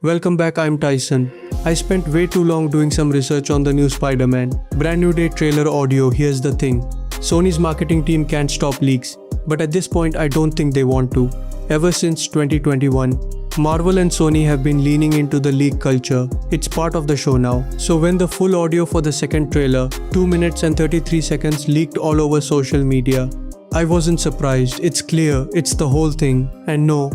Welcome back, I'm Tyson. I spent way too long doing some research on the new Spider-Man. Brand new day trailer audio. Here's the thing. Sony's marketing team can't stop leaks, but at this point I don't think they want to. Ever since 2021, Marvel and Sony have been leaning into the leak culture. It's part of the show now. So when the full audio for the second trailer, 2 minutes and 33 seconds, leaked all over social media, I wasn't surprised. It's clear, it's the whole thing. And no,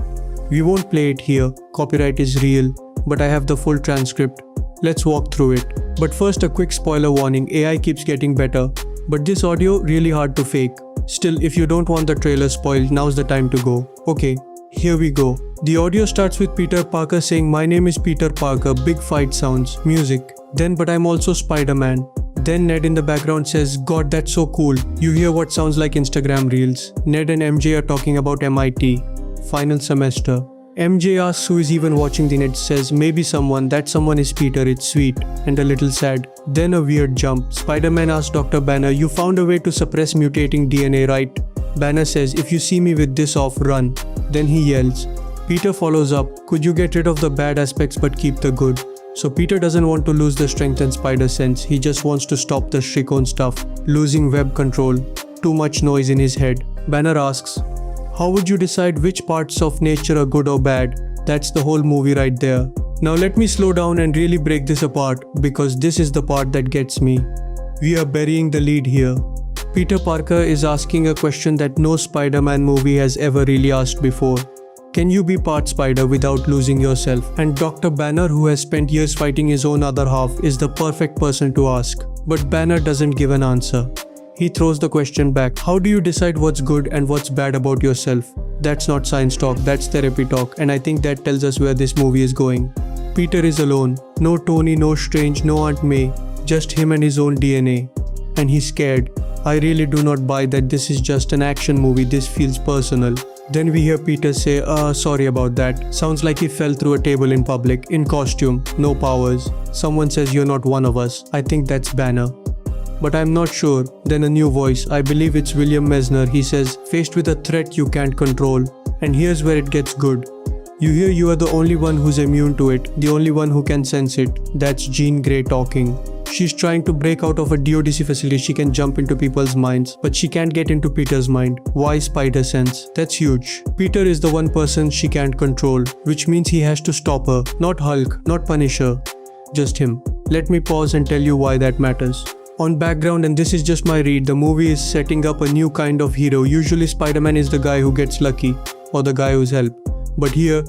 we won't play it here. Copyright is real, but I have the full transcript. Let's walk through it. But first, a quick spoiler warning. AI keeps getting better, but this audio really hard to fake. Still, if you don't want the trailer spoiled, now's the time to go. Okay, here we go. The audio starts with Peter Parker saying, "My name is Peter Parker," big fight sounds, music. Then, "But I'm also Spider-Man." Then Ned in the background says, "God, that's so cool." You hear what sounds like Instagram reels. Ned and MJ are talking about MIT. Final semester. MJ asks who is even watching. The Ned says, "Maybe someone. That someone is Peter." It's sweet and a little sad. Then a weird jump. Spider-Man asks Dr. Banner, "You found a way to suppress mutating DNA, right?" Banner says, "If you see me with this off, run." Then he yells. Peter follows up, "Could you get rid of the bad aspects but keep the good?" So Peter doesn't want to lose the strength and spider sense. He just wants to stop the Shrikon stuff. Losing web control. Too much noise in his head. Banner asks, "How would you decide which parts of nature are good or bad?" That's the whole movie right there. Now let me slow down and really break this apart, because this is the part that gets me. We are burying the lead here. Peter Parker is asking a question that no Spider-Man movie has ever really asked before. Can you be part spider without losing yourself? And Dr. Banner, who has spent years fighting his own other half, is the perfect person to ask. But Banner doesn't give an answer. He throws the question back. How do you decide what's good and what's bad about yourself? That's not science talk, that's therapy talk, and I think that tells us where this movie is going. Peter is alone. No Tony, no Strange, no Aunt May. Just him and his own DNA. And he's scared. I really do not buy that this is just an action movie. This feels personal. Then we hear Peter say, sorry about that. Sounds like he fell through a table in public, in costume, no powers. Someone says, "You're not one of us." I think that's Banner. But I'm not sure. Then a new voice, I believe it's William Mesner. He says, "Faced with a threat you can't control." And here's where it gets good. You hear you are the only one who's immune to it, the only one who can sense it. That's Jean Grey talking. She's trying to break out of a DODC facility. She can jump into people's minds, but she can't get into Peter's mind. Why spider sense? That's huge. Peter is the one person she can't control, which means he has to stop her. Not Hulk, not Punisher, just him. Let me pause and tell you why that matters. On background, and this is just my read, the movie is setting up a new kind of hero. Usually Spider-Man is the guy who gets lucky, or the guy who's helped. But here,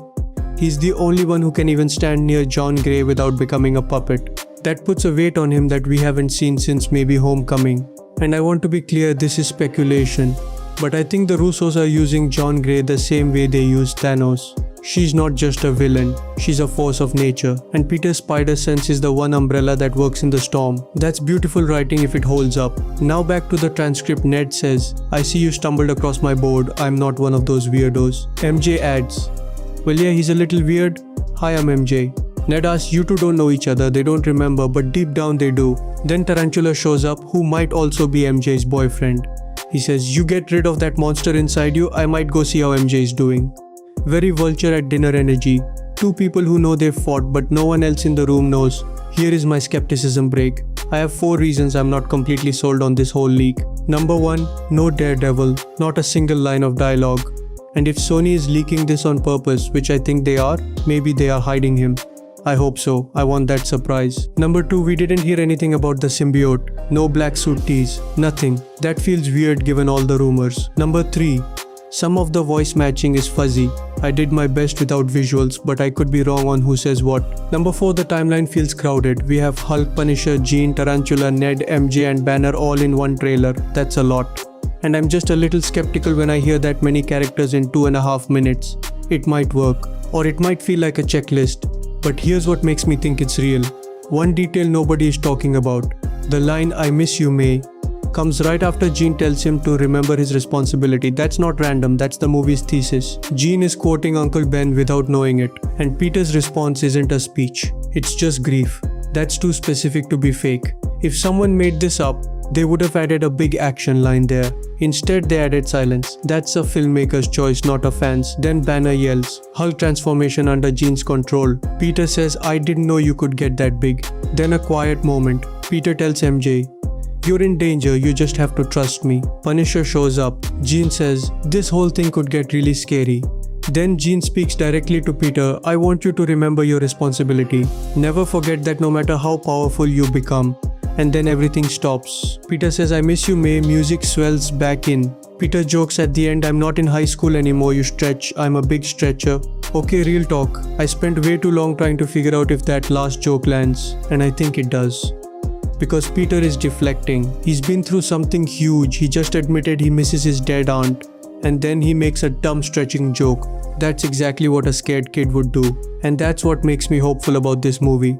he's the only one who can even stand near John Grey without becoming a puppet. That puts a weight on him that we haven't seen since maybe Homecoming. And I want to be clear, this is speculation. But I think the Russos are using John Grey the same way they used Thanos. She's not just a villain, she's a force of nature. And Peter's spider sense is the one umbrella that works in the storm. That's beautiful writing if it holds up. Now back to the transcript. Ned says, "I see you stumbled across my board. I'm not one of those weirdos." MJ adds, "Well, yeah, he's a little weird." "Hi, I'm MJ." Ned asks, "You two don't know each other." They don't remember, but deep down they do. Then Tarantula shows up, who might also be MJ's boyfriend. He says, "You get rid of that monster inside you. I might go see how MJ is doing." Very Vulture at dinner energy. Two people who know they've fought, but no one else in the room knows. Here is my skepticism break. I have 4 reasons I'm not completely sold on this whole leak. Number 1, no Daredevil, not a single line of dialogue. And if Sony is leaking this on purpose, which I think they are, maybe they are hiding him. I hope so. I want that surprise. Number 2, we didn't hear anything about the symbiote. No black suit tease. Nothing. That feels weird given all the rumors. Number 3, some of the voice matching is fuzzy. I did my best without visuals, but I could be wrong on who says what. Number 4, the timeline feels crowded. We have Hulk, Punisher, Jean, Tarantula, Ned, MJ and Banner all in one trailer. That's a lot. And I'm just a little skeptical when I hear that many characters in 2.5 minutes. It might work, or it might feel like a checklist. But here's what makes me think it's real. One detail nobody is talking about. The line, "I miss you, May," comes right after Jean tells him to remember his responsibility. That's not random, that's the movie's thesis. Jean is quoting Uncle Ben without knowing it. And Peter's response isn't a speech. It's just grief. That's too specific to be fake. If someone made this up, They would have added a big action line there. Instead, they added silence. That's a filmmaker's choice, not a fan's. Then Banner yells, Hulk transformation under Jean's control. Peter says, I didn't know you could get that big. Then a quiet moment. Peter tells MJ, you're in danger, you just have to trust me. Punisher shows up. Jean says, this whole thing could get really scary. Then Jean speaks directly to Peter, I want you to remember your responsibility. Never forget that no matter how powerful you become. And then everything stops. Peter says, I miss you, May. Music swells back in. Peter jokes at the end, I'm not in high school anymore, you stretch, I'm a big stretcher. Okay, real talk. I spent way too long trying to figure out if that last joke lands. And I think it does. Because Peter is deflecting. He's been through something huge. He just admitted he misses his dead aunt. And then he makes a dumb stretching joke. That's exactly what a scared kid would do. And that's what makes me hopeful about this movie.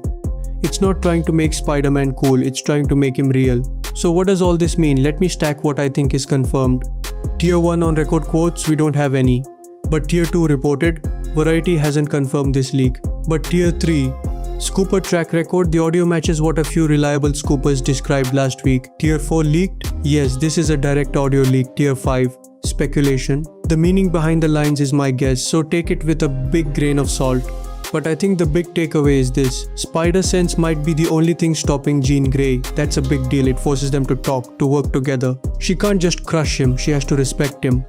It's not trying to make Spider-Man cool, it's trying to make him real. So what does all this mean? Let me stack what I think is confirmed. Tier 1 on record quotes, we don't have any. But Tier 2 reported, Variety hasn't confirmed this leak. But Tier 3, Scooper track record, the audio matches what a few reliable scoopers described last week. Tier 4 leaked? Yes, this is a direct audio leak. Tier 5, speculation. The meaning behind the lines is my guess, so take it with a big grain of salt. But I think the big takeaway is this. Spider-Sense might be the only thing stopping Jean Grey. That's a big deal, it forces them to talk, to work together. She can't just crush him, she has to respect him.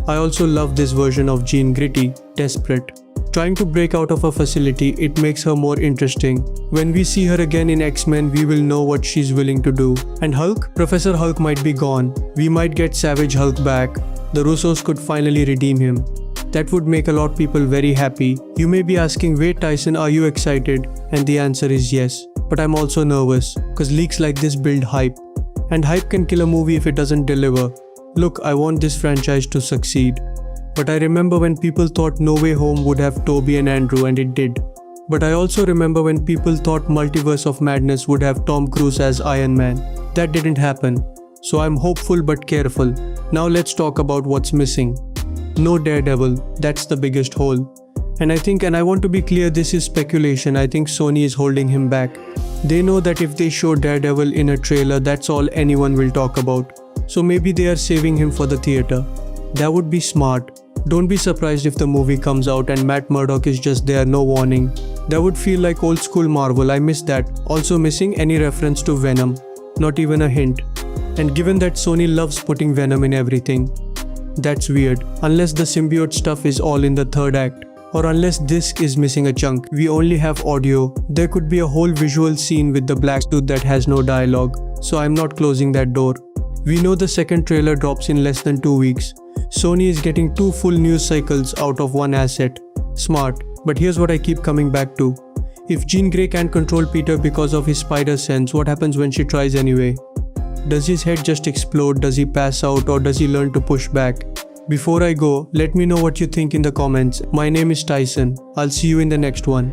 I also love this version of Jean gritty, desperate. Trying to break out of a facility, it makes her more interesting. When we see her again in X-Men, we will know what she's willing to do. And Hulk? Professor Hulk might be gone. We might get Savage Hulk back. The Russos could finally redeem him. That would make a lot of people very happy. You may be asking, wait Tyson, are you excited? And the answer is yes. But I'm also nervous, cause leaks like this build hype. And hype can kill a movie if it doesn't deliver. Look, I want this franchise to succeed. But I remember when people thought No Way Home would have Tobey and Andrew, and it did. But I also remember when people thought Multiverse of Madness would have Tom Cruise as Iron Man. That didn't happen. So I'm hopeful but careful. Now let's talk about what's missing. No Daredevil, that's the biggest hole. And I want to be clear, this is speculation. I think Sony is holding him back. They know that if they show Daredevil in a trailer, that's all anyone will talk about. So maybe they are saving him for the theater. That would be smart. Don't be surprised if the movie comes out and Matt Murdock is just there, no warning. That would feel like old school Marvel, I miss that. Also missing any reference to Venom. Not even a hint. And given that Sony loves putting Venom in everything, that's weird. Unless the symbiote stuff is all in the third act. Or unless disc is missing a chunk, we only have audio. There could be a whole visual scene with the black suit that has no dialogue. So I'm not closing that door. We know the second trailer drops in less than 2 weeks. Sony is getting 2 full news cycles out of one asset. Smart. But here's what I keep coming back to. If Jean Grey can't control Peter because of his spider sense, what happens when she tries anyway? Does his head just explode? Does he pass out? Or does he learn to push back? Before I go, let me know what you think in the comments. My name is Tyson. I'll see you in the next one.